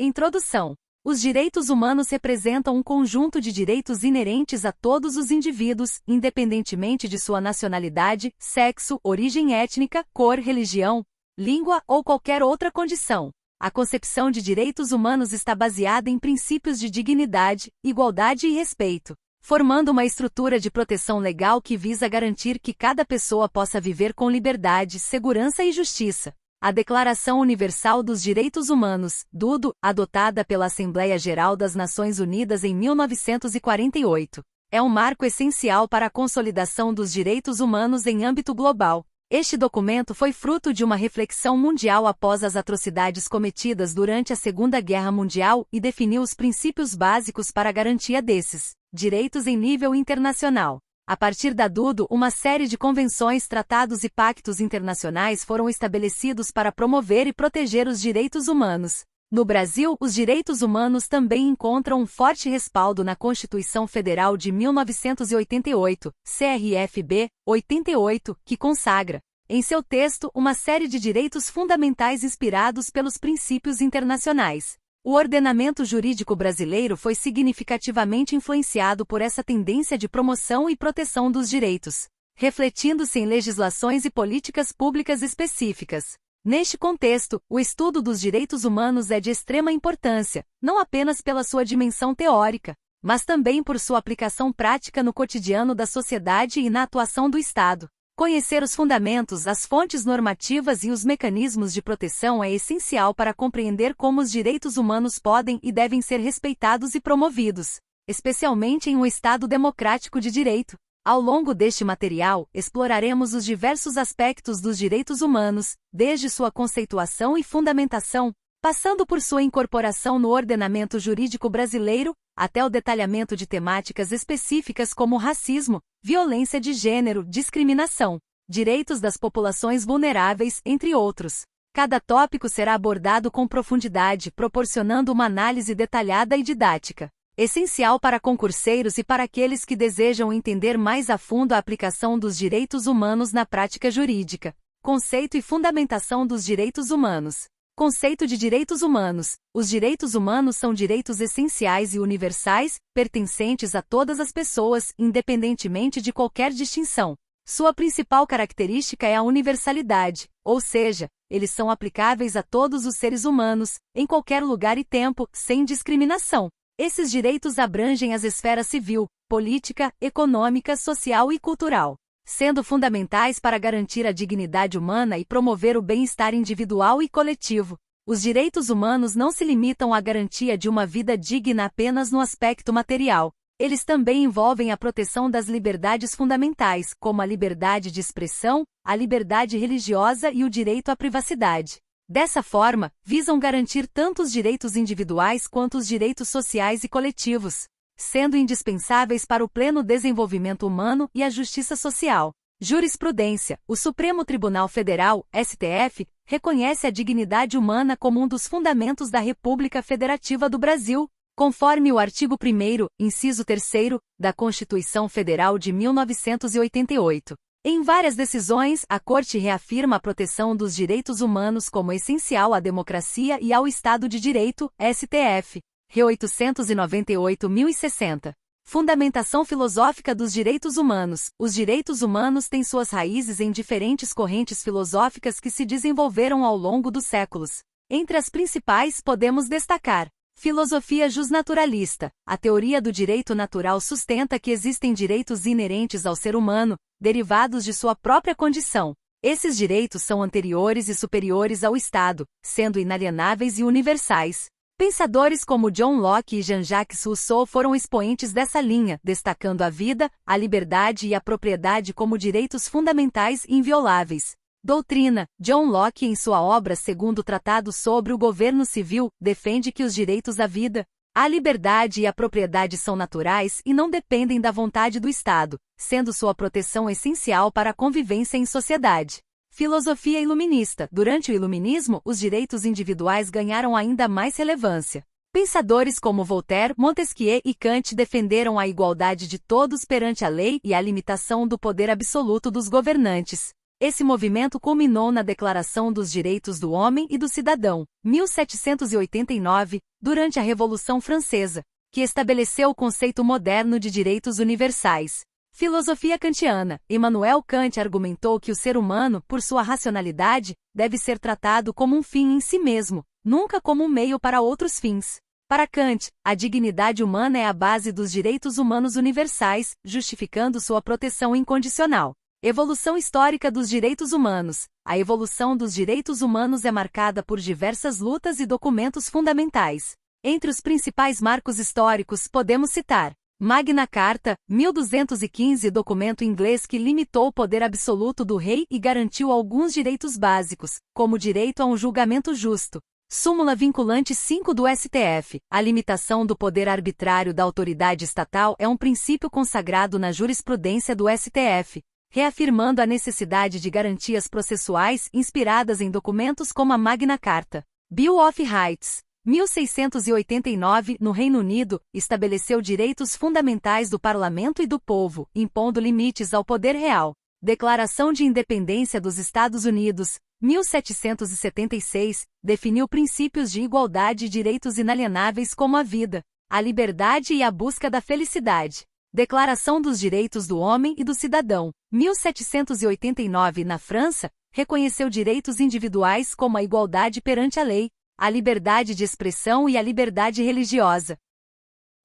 Introdução. Os direitos humanos representam um conjunto de direitos inerentes a todos os indivíduos, independentemente de sua nacionalidade, sexo, origem étnica, cor, religião, língua ou qualquer outra condição. A concepção de direitos humanos está baseada em princípios de dignidade, igualdade e respeito, formando uma estrutura de proteção legal que visa garantir que cada pessoa possa viver com liberdade, segurança e justiça. A Declaração Universal dos Direitos Humanos, DUDO, adotada pela Assembleia Geral das Nações Unidas em 1948, é um marco essencial para a consolidação dos direitos humanos em âmbito global. Este documento foi fruto de uma reflexão mundial após as atrocidades cometidas durante a Segunda Guerra Mundial e definiu os princípios básicos para a garantia desses direitos em nível internacional. A partir da DUDO, uma série de convenções, tratados e pactos internacionais foram estabelecidos para promover e proteger os direitos humanos. No Brasil, os direitos humanos também encontram um forte respaldo na Constituição Federal de 1988, CRFB 88, que consagra, em seu texto, uma série de direitos fundamentais inspirados pelos princípios internacionais. O ordenamento jurídico brasileiro foi significativamente influenciado por essa tendência de promoção e proteção dos direitos, refletindo-se em legislações e políticas públicas específicas. Neste contexto, o estudo dos direitos humanos é de extrema importância, não apenas pela sua dimensão teórica, mas também por sua aplicação prática no cotidiano da sociedade e na atuação do Estado. Conhecer os fundamentos, as fontes normativas e os mecanismos de proteção é essencial para compreender como os direitos humanos podem e devem ser respeitados e promovidos, especialmente em um Estado democrático de direito. Ao longo deste material, exploraremos os diversos aspectos dos direitos humanos, desde sua conceituação e fundamentação, passando por sua incorporação no ordenamento jurídico brasileiro, até o detalhamento de temáticas específicas como racismo, violência de gênero, discriminação, direitos das populações vulneráveis, entre outros. Cada tópico será abordado com profundidade, proporcionando uma análise detalhada e didática, essencial para concurseiros e para aqueles que desejam entender mais a fundo a aplicação dos direitos humanos na prática jurídica. Conceito e fundamentação dos direitos humanos. Conceito de direitos humanos. Os direitos humanos são direitos essenciais e universais, pertencentes a todas as pessoas, independentemente de qualquer distinção. Sua principal característica é a universalidade, ou seja, eles são aplicáveis a todos os seres humanos, em qualquer lugar e tempo, sem discriminação. Esses direitos abrangem as esferas civil, política, econômica, social e cultural, sendo fundamentais para garantir a dignidade humana e promover o bem-estar individual e coletivo. Os direitos humanos não se limitam à garantia de uma vida digna apenas no aspecto material. Eles também envolvem a proteção das liberdades fundamentais, como a liberdade de expressão, a liberdade religiosa e o direito à privacidade. Dessa forma, visam garantir tanto os direitos individuais quanto os direitos sociais e coletivos, sendo indispensáveis para o pleno desenvolvimento humano e a justiça social. Jurisprudência. O Supremo Tribunal Federal, STF, reconhece a dignidade humana como um dos fundamentos da República Federativa do Brasil, conforme o artigo 1º, inciso 3º, da Constituição Federal de 1988. Em várias decisões, a Corte reafirma a proteção dos direitos humanos como essencial à democracia e ao Estado de Direito, STF. Re 898.060. Fundamentação filosófica dos direitos humanos. Os direitos humanos têm suas raízes em diferentes correntes filosóficas que se desenvolveram ao longo dos séculos. Entre as principais podemos destacar: filosofia justnaturalista. A teoria do direito natural sustenta que existem direitos inerentes ao ser humano, derivados de sua própria condição. Esses direitos são anteriores e superiores ao Estado, sendo inalienáveis e universais. Pensadores como John Locke e Jean-Jacques Rousseau foram expoentes dessa linha, destacando a vida, a liberdade e a propriedade como direitos fundamentais e invioláveis. Doutrina. John Locke, em sua obra Segundo o Tratado sobre o Governo Civil, defende que os direitos à vida, à liberdade e à propriedade são naturais e não dependem da vontade do Estado, sendo sua proteção essencial para a convivência em sociedade. Filosofia iluminista. Durante o Iluminismo, os direitos individuais ganharam ainda mais relevância. Pensadores como Voltaire, Montesquieu e Kant defenderam a igualdade de todos perante a lei e a limitação do poder absoluto dos governantes. Esse movimento culminou na Declaração dos Direitos do Homem e do Cidadão, 1789, durante a Revolução Francesa, que estabeleceu o conceito moderno de direitos universais. Filosofia kantiana. Immanuel Kant argumentou que o ser humano, por sua racionalidade, deve ser tratado como um fim em si mesmo, nunca como um meio para outros fins. Para Kant, a dignidade humana é a base dos direitos humanos universais, justificando sua proteção incondicional. Evolução histórica dos direitos humanos. A evolução dos direitos humanos é marcada por diversas lutas e documentos fundamentais. Entre os principais marcos históricos podemos citar Magna Carta, 1215, documento inglês que limitou o poder absoluto do rei e garantiu alguns direitos básicos, como o direito a um julgamento justo. Súmula vinculante 5 do STF. A limitação do poder arbitrário da autoridade estatal é um princípio consagrado na jurisprudência do STF, reafirmando a necessidade de garantias processuais inspiradas em documentos como a Magna Carta. Bill of Rights, 1689, no Reino Unido, estabeleceu direitos fundamentais do parlamento e do povo, impondo limites ao poder real. Declaração de Independência dos Estados Unidos, 1776, definiu princípios de igualdade e direitos inalienáveis como a vida, a liberdade e a busca da felicidade. Declaração dos Direitos do Homem e do Cidadão, 1789, na França, reconheceu direitos individuais como a igualdade perante a lei, a liberdade de expressão e a liberdade religiosa.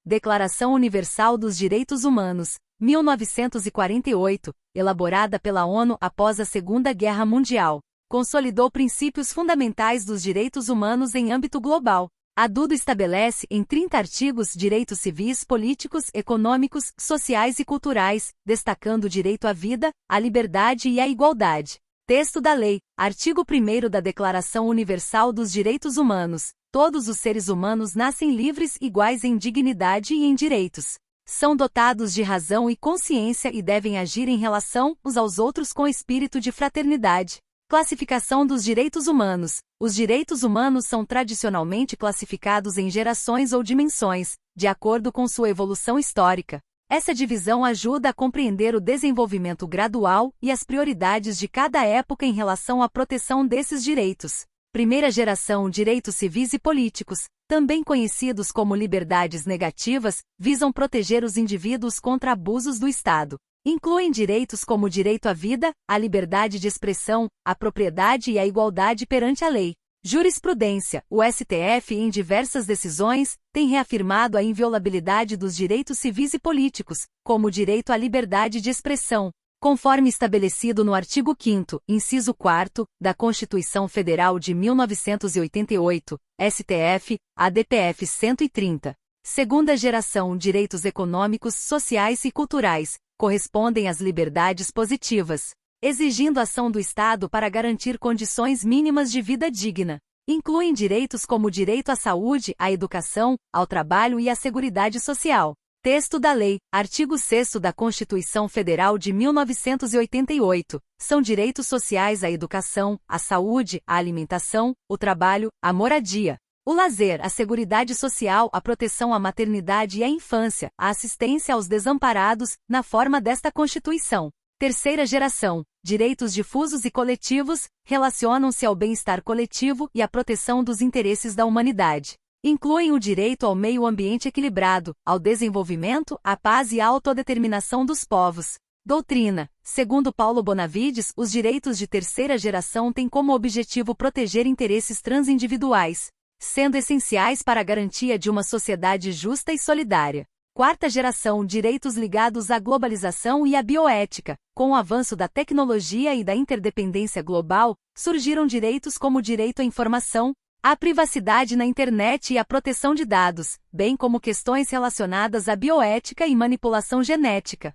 Declaração Universal dos Direitos Humanos, 1948, elaborada pela ONU após a Segunda Guerra Mundial, consolidou princípios fundamentais dos direitos humanos em âmbito global. A DUDO estabelece, em 30 artigos, direitos civis, políticos, econômicos, sociais e culturais, destacando o direito à vida, à liberdade e à igualdade. Texto da lei. Artigo 1º da Declaração Universal dos Direitos Humanos. Todos os seres humanos nascem livres, iguais em dignidade e em direitos. São dotados de razão e consciência e devem agir em relação uns aos outros com espírito de fraternidade. Classificação dos direitos humanos. Os direitos humanos são tradicionalmente classificados em gerações ou dimensões, de acordo com sua evolução histórica. Essa divisão ajuda a compreender o desenvolvimento gradual e as prioridades de cada época em relação à proteção desses direitos. Primeira geração: direitos civis e políticos, também conhecidos como liberdades negativas, visam proteger os indivíduos contra abusos do Estado. Incluem direitos como o direito à vida, a liberdade de expressão, a propriedade e a igualdade perante a lei. Jurisprudência. O STF, em diversas decisões, tem reafirmado a inviolabilidade dos direitos civis e políticos, como o direito à liberdade de expressão, conforme estabelecido no artigo 5º, inciso 4º, da Constituição Federal de 1988, STF, ADPF 130. Segunda geração: direitos econômicos, sociais e culturais, correspondem às liberdades positivas, exigindo ação do Estado para garantir condições mínimas de vida digna. Incluem direitos como o direito à saúde, à educação, ao trabalho e à seguridade social. Texto da lei. Artigo 6º da Constituição Federal de 1988. São direitos sociais a educação, a saúde, a alimentação, o trabalho, a moradia, o lazer, a seguridade social, a proteção à maternidade e à infância, a assistência aos desamparados, na forma desta Constituição. Terceira geração. Direitos difusos e coletivos, relacionam-se ao bem-estar coletivo e à proteção dos interesses da humanidade. Incluem o direito ao meio ambiente equilibrado, ao desenvolvimento, à paz e à autodeterminação dos povos. Doutrina. Segundo Paulo Bonavides, os direitos de terceira geração têm como objetivo proteger interesses transindividuais, sendo essenciais para a garantia de uma sociedade justa e solidária. Quarta geração: direitos ligados à globalização e à bioética. Com o avanço da tecnologia e da interdependência global, surgiram direitos como o direito à informação, à privacidade na internet e à proteção de dados, bem como questões relacionadas à bioética e manipulação genética.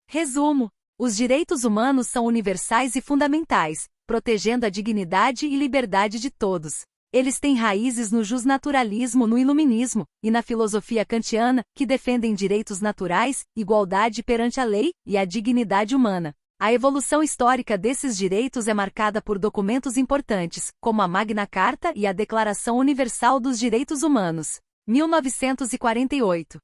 Resumo: os direitos humanos são universais e fundamentais, protegendo a dignidade e liberdade de todos. Eles têm raízes no justnaturalismo, no iluminismo, e na filosofia kantiana, que defendem direitos naturais, igualdade perante a lei, e a dignidade humana. A evolução histórica desses direitos é marcada por documentos importantes, como a Magna Carta e a Declaração Universal dos Direitos Humanos, 1948.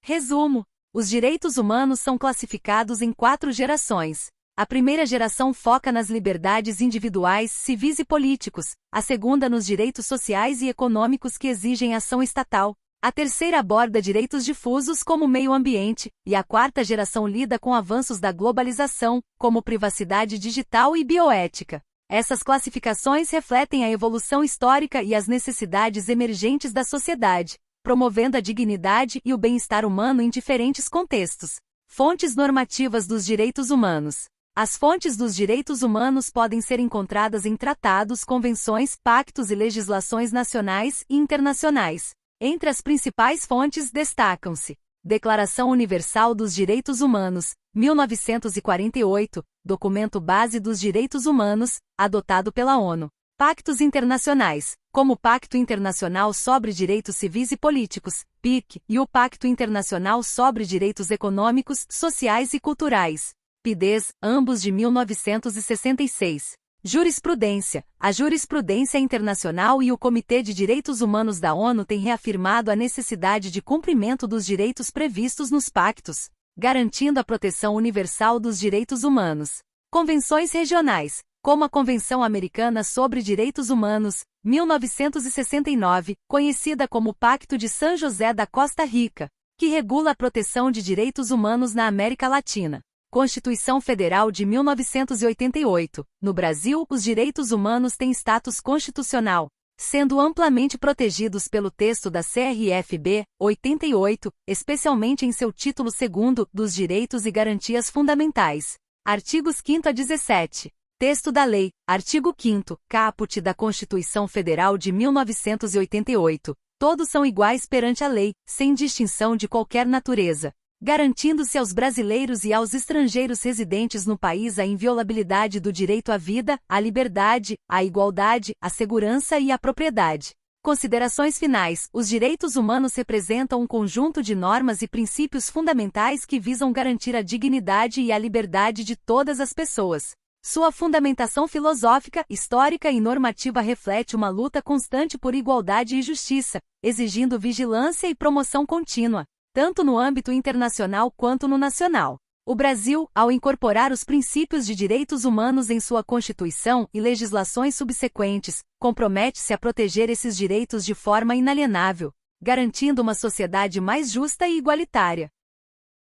Resumo: os direitos humanos são classificados em 4 gerações. A primeira geração foca nas liberdades individuais, civis e políticos, a segunda nos direitos sociais e econômicos que exigem ação estatal. A terceira aborda direitos difusos como meio ambiente, e a quarta geração lida com avanços da globalização, como privacidade digital e bioética. Essas classificações refletem a evolução histórica e as necessidades emergentes da sociedade, promovendo a dignidade e o bem-estar humano em diferentes contextos. Fontes normativas dos direitos humanos. As fontes dos direitos humanos podem ser encontradas em tratados, convenções, pactos e legislações nacionais e internacionais. Entre as principais fontes destacam-se: Declaração Universal dos Direitos Humanos, 1948, documento base dos direitos humanos, adotado pela ONU. Pactos internacionais, como o Pacto Internacional sobre Direitos Civis e Políticos, PIC, e o Pacto Internacional sobre Direitos Econômicos, Sociais e Culturais, PIDES, ambos de 1966. Jurisprudência. A jurisprudência internacional e o Comitê de Direitos Humanos da ONU têm reafirmado a necessidade de cumprimento dos direitos previstos nos pactos, garantindo a proteção universal dos direitos humanos. Convenções regionais, como a Convenção Americana sobre Direitos Humanos, 1969, conhecida como Pacto de San José da Costa Rica, que regula a proteção de direitos humanos na América Latina. Constituição Federal de 1988. No Brasil, os direitos humanos têm status constitucional, sendo amplamente protegidos pelo texto da CRFB 88, especialmente em seu título 2º, dos Direitos e Garantias Fundamentais. Artigos 5º a 17. Texto da Lei, artigo 5º, caput da Constituição Federal de 1988. Todos são iguais perante a lei, sem distinção de qualquer natureza, garantindo-se aos brasileiros e aos estrangeiros residentes no país a inviolabilidade do direito à vida, à liberdade, à igualdade, à segurança e à propriedade. Considerações finais. Os direitos humanos representam um conjunto de normas e princípios fundamentais que visam garantir a dignidade e a liberdade de todas as pessoas. Sua fundamentação filosófica, histórica e normativa reflete uma luta constante por igualdade e justiça, exigindo vigilância e promoção contínua, tanto no âmbito internacional quanto no nacional. O Brasil, ao incorporar os princípios de direitos humanos em sua Constituição e legislações subsequentes, compromete-se a proteger esses direitos de forma inalienável, garantindo uma sociedade mais justa e igualitária.